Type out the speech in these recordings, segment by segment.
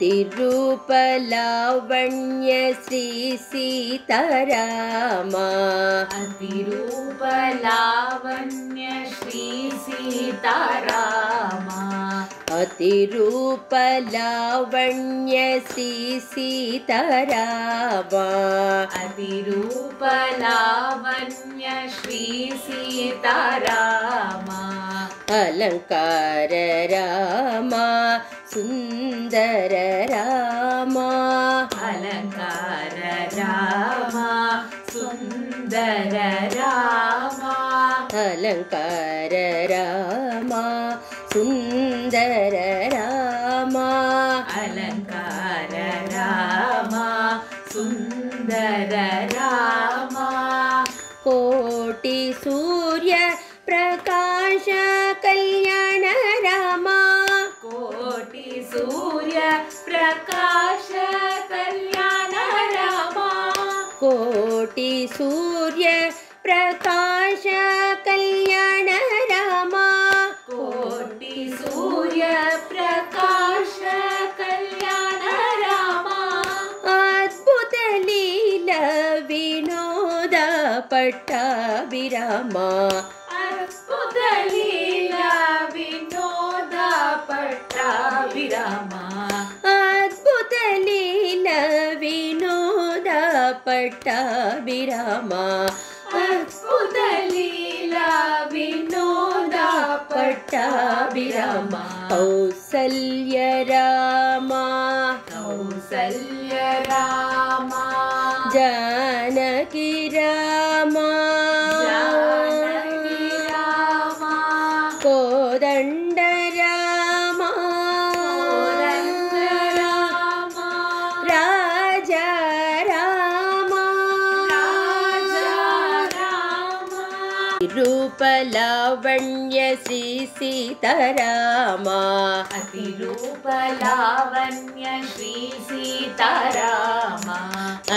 अतिरूपलावण्य श्री सीतारामा अतिरूपलावण्य श्री सीतारामा अतिरूपलावण्य श्री सीतारामा अतिरूपलावण्य श्री सीतारामा अलंकार रामा सुंदर रामा अलंकार रामा सुंदर रामा अलंकार रामा सुंदर रामा अलंकार रामा सुंदर रामा कोटि सूर्य प्रकाश कल्याण रामा कोटि सूर्य प्रकाश कल्याण रामा कोटि सूर्य प्रकाश कल्याण रामा कोटि सूर्य प्रकाश कल्याण रामा अद्भुत लीला विनोद पट्टाभिरामा अद्भुत लीला विनोद पट्टाभिरामा अद्भुत लीला विनोद पट्टाभिरामा अद्भुत लीला विनोद पट्टाभिरामा कौसल्य रामा कौसल्य रामा जानकी रामा जानकी रामा कोदंड रामा कोदंड रामा राजा रामा राजा रामा रूपलावण्य श्री सीतारामा अतिरूपलावण्य श्री सीतारामा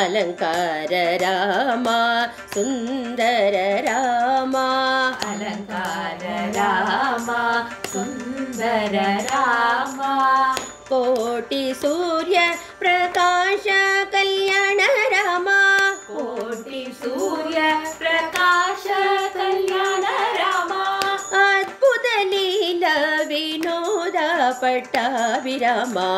अलंकार रामा सुंदर रामा अलंकार रामा सुंदर रामा कोटि सूर्य प्रकाश कल्याण रामा कोटि सूर्य प्रकाश कल्याण रामा अद्भुत लीला विनोद पट्टाभिरामा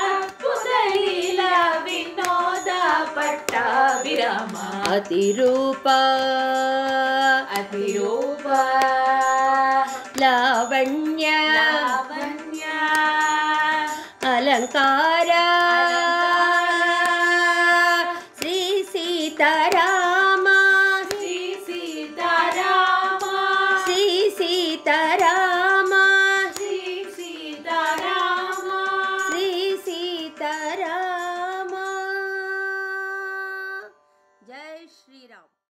अद्भुत लीला विनोद पट्टाभिरामा अतिरूपा अतिरूप लावण्य लावण्य अलंकार